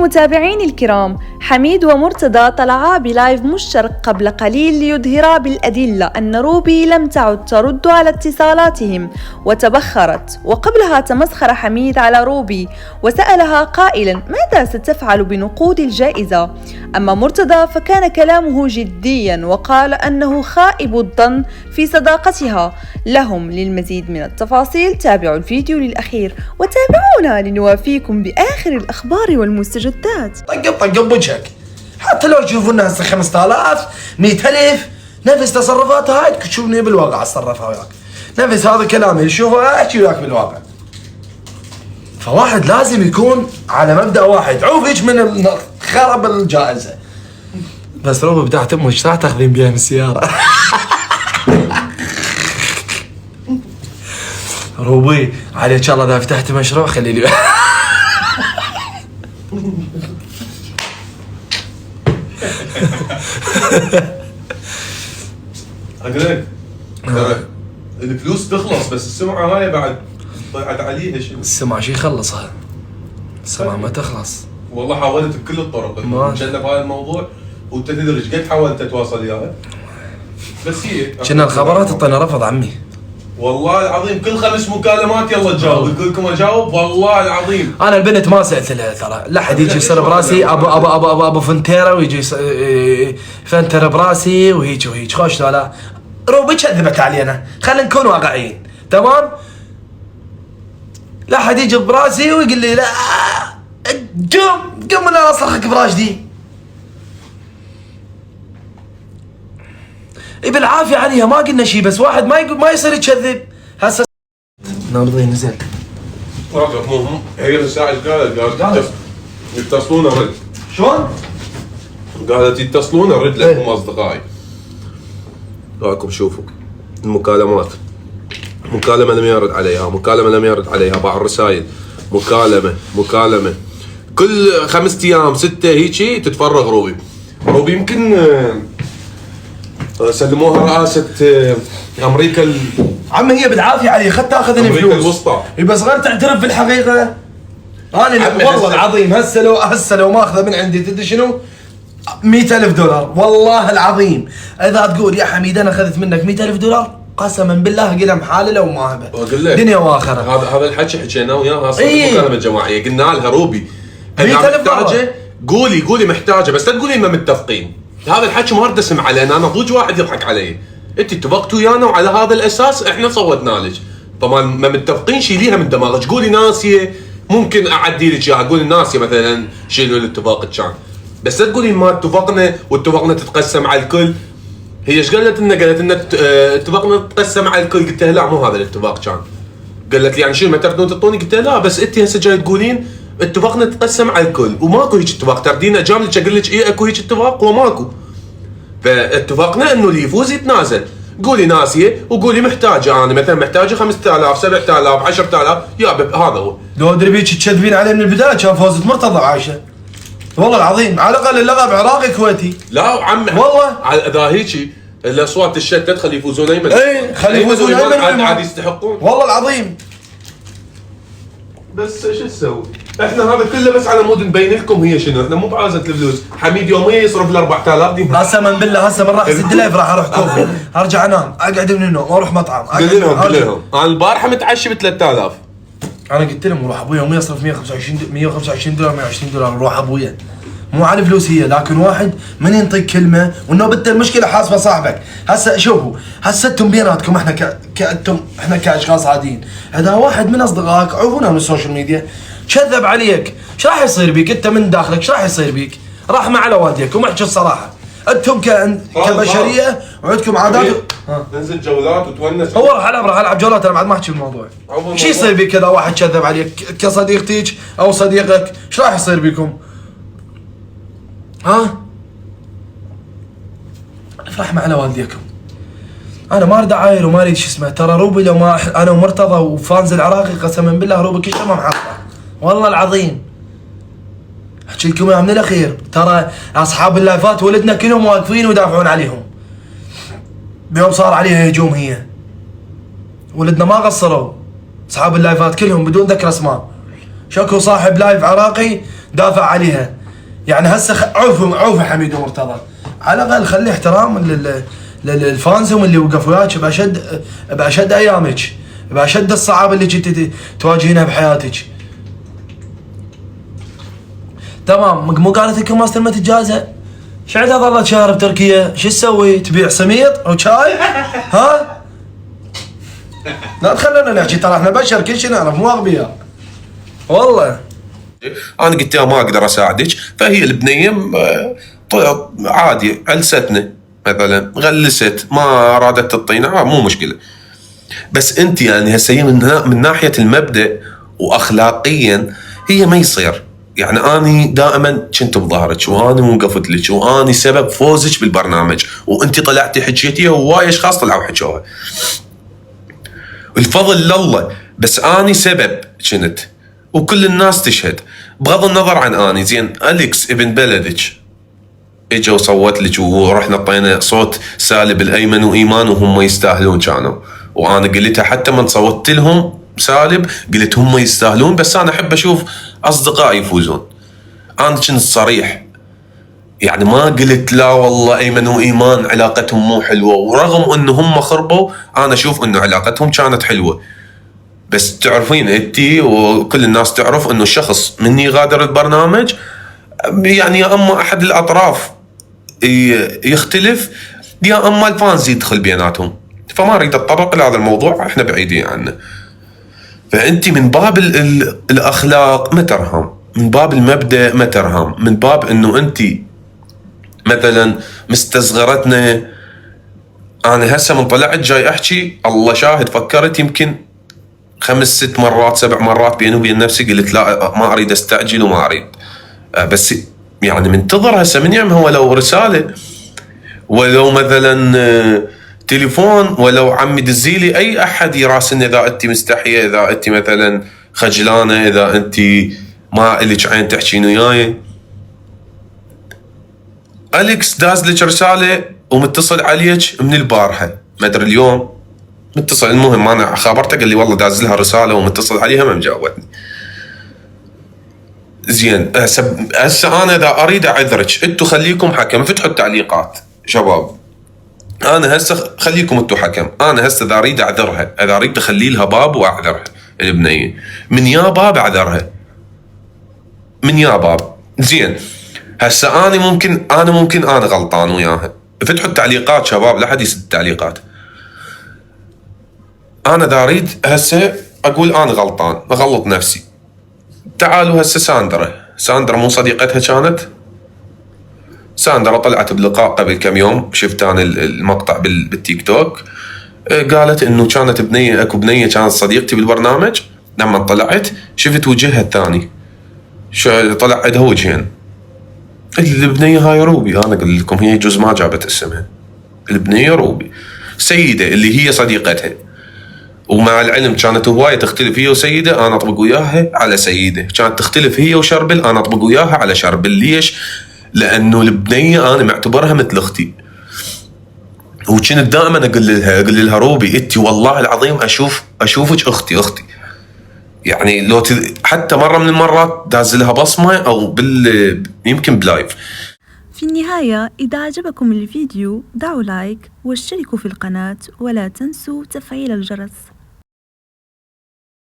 متابعيني الكرام، حميد ومرتضى طلعا بلايف مشترك قبل قليل ليظهرا بالأدلة أن روبي لم تعد ترد على اتصالاتهم وتبخرت. وقبلها تمسخر حميد على روبي وسألها قائلا ماذا ستفعل بنقود الجائزة؟ أما مرتضى فكان كلامه جديا وقال أنه خائب الظن في صداقتها لهم. للمزيد من التفاصيل تابعوا الفيديو للأخير وتابعونا لنوافيكم بآخر الأخبار والمستجدات. طق بوجهك حتى لو تشوفوا الناس 5000 100,000 نفس تصرفاتها هاي تشوفني بالواقع اتصرفها وياك، نفس هذا كلامي شوفه احكي وياك بالواقع. فواحد لازم يكون على مبدأ واحد. عوف هيك من خرب الجائزة. بس روبي بتاعت امك ايش راح تاخذين بيها من السيارة؟ روبي علي ان شاء الله اذا فتحت مشروع خلي لي اقولك ترى الفلوس تخلص بس السمعة هاي بعد ضيعت عليها شنو؟ السمعة شي يخلصها؟ السمعة ما تخلص. والله حاولت بكل الطرق نجنب هاي الموضوع وانت تدري ايش قد حاولت اتواصل وياها بس هي كنا الخبرات اعطينا رفض عمي. والله العظيم كل 5 مكالمات يلا تجاوب، يقول لكم اجاوب والله العظيم. انا البنت ما سالت لها ترى، لا حد يجي يصير براسي ابو فنتيره ويجي فنتر براسي وهيك خوش. لا روبي كذبت علينا، خلينا نكون واقعيين تمام. لا حد يجي براسي ويقول لي لا قم انا اصرخك براشدي. بالعافيه عليها ما قلنا شيء، بس واحد ما يصير يكذب. هسه نرضي نزل واقف مو هي الساعه ايش قالت يتصلون ارد. شلون؟ قالت يتصلون ارد لكم اصدقائي. رايكم شوفوا المكالمات، مكالمه لم يرد عليها، مكالمه لم يرد عليها، بعض الرسائل مكالمه كل 5 ايام 6 هيجي تتفرغ روبي يمكن سلموها رئاسة امريكا عمي هي بالعافيه علي خدت تاخذني فلوس امريكا الوسطى. بس غير تعترف بالحقيقه. انا والله العظيم هسه لو ماخذه من عندي تدري شنو؟ 100,000 دولار والله العظيم. اذا تقول يا حميد انا اخذت منك 100,000 دولار قسما بالله قلم حالله وماهبه دنيا واخره. هذا الحكي حكيناه وياها اصلا مكالمه جماعيه. قلنا لها روبي 100,000 محتاجه قولي محتاجه بس لا تقولي ما متفقين. هذا الحكي ما اريد اسمعه لان انا ضوج واحد يضحك علي. انت اتفقتوا ويانا وعلى هذا الاساس احنا صوتنا لك، فما ما متفقين شيليها من دماغك. قولي ناسيه ممكن اعدي لك اياها، قولي ناسيه مثلا شيلوا الاتفاق كان، بس لا تقولي ما اتفقنا تتقسم على الكل. هي ايش قالت لنا؟ قالت لنا اتفقنا تتقسم على الكل. قلت لها لا مو هذا الاتفاق كان. قالت لي يعني شنو ما تردون تعطوني؟ قلت لها لا بس انت هسه جاي تقولين اتفقنا تتقسم على الكل وماكو هيك اتفاق. تردين اجاملك اقول لك ايه اكو هيك اتفاق وماكو. فاتفقنا انه اللي يفوز يتنازل. قولي ناسيه وقولي محتاجه، انا مثلا محتاجه 5000 7000 10,000 يا هذا هو. لو ادري بيك تكذبين علي من البدايه كان فوزت مرتضى عايشه والله العظيم. على الاقل اللقب عراقي كويتي. لا عم والله اذا هيك الاصوات الشتت خلي يفوزون ايمن. اي خلي يفوزون ايمن عاد يستحقون والله العظيم. بس شو تسوي؟ احنا هذا كله بس على مود نبين لكم هي شنو. احنا مو بعازة الفلوس. حميد يوميا يصرف ل 4000 دينار. قسما بالله هسه من راح اسد لايف راح اروح كوفي ارجع انام اقعد من النوم واروح مطعم. قل لهم انا البارحه متعشي ب 3000. انا قلت لهم روح ابويا يوميا يصرف 125 دولار 120 دولار روح ابويا. مو على فلوس هي، لكن واحد من ينطيك كلمه وانه بدت المشكله حاسبه صاحبك. هسه شوفوا هسه انتم بيناتكم احنا كاشخاص عاديين، اذا واحد من اصدقائك عرفونا من السوشيال ميديا كذب عليك ايش راح يصير بيك؟ انت من داخلك ايش راح يصير بيك؟ رحمه على والديكم واحكي الصراحه. انتم كبشريه وعندكم عادات تنزل جولات وتونس. هو راح العب جولات. انا بعد ما احكي بالموضوع. شو يصير بيك اذا واحد كذب عليك كصديقتك او صديقك؟ ايش راح يصير بيكم؟ ها؟ رحمة على والديكم. انا ما اريد اعاير وما اريد شو اسمه. ترى روبي لو ما انا ومرتضى وفانز العراقي قسما بالله روبي كل شيء ما محقق والله العظيم. احكي لكم اياها من الاخير. ترى اصحاب اللايفات ولدنا كلهم واقفين ويدافعون عليهم. بيوم صار عليها هجوم هي ولدنا ما قصروا. اصحاب اللايفات كلهم بدون ذكر اسماء. شكو صاحب لايف عراقي دافع عليها. يعني هسه عوفوا حميد ومرتضى، على الاقل خلي احترام للفانزم اللي وقف وياك باشد ايامك، باشد الصعاب اللي كنت تواجهينها بحياتك. تمام، مو قالت لك ما استلمت الجائزه؟ شعدها ظلت شهر بتركيا، شو تسوي؟ تبيع سميط وشاي؟ ها؟ لا تخلونا نحكي، ترى احنا بشر كل شيء نعرف، مو اغبياء والله. انا قلت لها ما اقدر اساعدك، فهي البنيه عادي علستنا مثلا، غلست ما ارادت تعطينا، مو مشكله. بس انت يعني هسه من ناحيه المبدا واخلاقيا هي ما يصير. يعني اني دائما كنت بظهرك، واني وقفت لك، واني سبب فوزك بالبرنامج، وانت طلعتي حكيتيها، وهواي اشخاص طلعوا حكوها. الفضل لله، بس اني سبب كنت، وكل الناس تشهد. بغض النظر عن اني، زين اليكس ابن بلدك اجا وصوت لك، ورحنا طينا صوت سالب الايمن وايمان، وهم يستاهلون كانوا. وانا قلتها حتى من صوتت لهم سالب، قلت هم يستاهلون، بس انا احب اشوف اصدقائي يفوزون. انا كنت صريح، يعني ما قلت لا والله ايمن وايمان علاقتهم مو حلوه، ورغم انه هم خربوا انا اشوف انه علاقتهم كانت حلوه. بس تعرفين انتي وكل الناس تعرف انه الشخص من يغادر البرنامج، يعني يا اما احد الاطراف يختلف، يا اما الفانز يدخل بيناتهم. فما اريد اتطرق لهذا الموضوع، احنا بعيدين عنه. فانتي من باب الاخلاق ما ترهم، من باب المبدا ما ترهم، من باب انه انتي مثلا مستصغرتنا. انا هسه من طلعت جاي احكي، الله شاهد فكرت يمكن 5 6 مرات 7 مرات بيني وبين نفسي، قلت لا ما اريد استعجل وما اريد. بس يعني منتظر هسه من يمها، ولو رساله، ولو مثلا تليفون، ولو عمي دزيلي اي احد يراسلني اذا انت مستحيه، اذا انت مثلا خجلانه، اذا انت ما الك عين تحكين وياي. اليكس داز لك رساله ومتصل عليك من البارحه، ما ادري اليوم متصل. المهم انا خابرته قال لي والله داز لها رساله ومتصل عليها ما مجاوبتني. زين هسه انا اذا اريد اعذرك، انتم خليكم حكم، فتحوا التعليقات شباب. انا هسه خليكم انتم حكم، انا هسه اذا اريد اعذرها، اذا اريد اخلي لها باب واعذرها البنيه، من يا باب اعذرها، من يا باب. زين هسه انا ممكن انا غلطان وياها. فتحوا التعليقات شباب، لا حد يسد التعليقات. انا اذا اريد هسه اقول انا غلطان، اغلط نفسي. تعالوا هسه ساندرا مو صديقتها كانت؟ ساندرا طلعت بلقاء قبل كم يوم، شفت انا المقطع بالتيك توك، قالت انه كانت اكو بنيه كانت صديقتي بالبرنامج، لما طلعت شفت وجهها الثاني، طلع عندها وجهين. البنيه هاي روبي، انا اقول لكم هي جزء ما جابت اسمها، البنيه روبي سيده اللي هي صديقتها. ومع العلم كانت هوايه تختلف هي وسيده، انا اطبق وياها على سيده. كانت تختلف هي وشربل، انا اطبق وياها على شربل. ليش؟ لانه البنيه انا معتبرها مثل اختي. وكنت دائما اقول لها روبي انت والله العظيم اشوفك اختي. يعني لو حتى مره من المرات داز لها بصمه، او يمكن بلايف. في النهاية إذا عجبكم الفيديو دعوا لايك واشتركوا في القناة، ولا تنسوا تفعيل الجرس.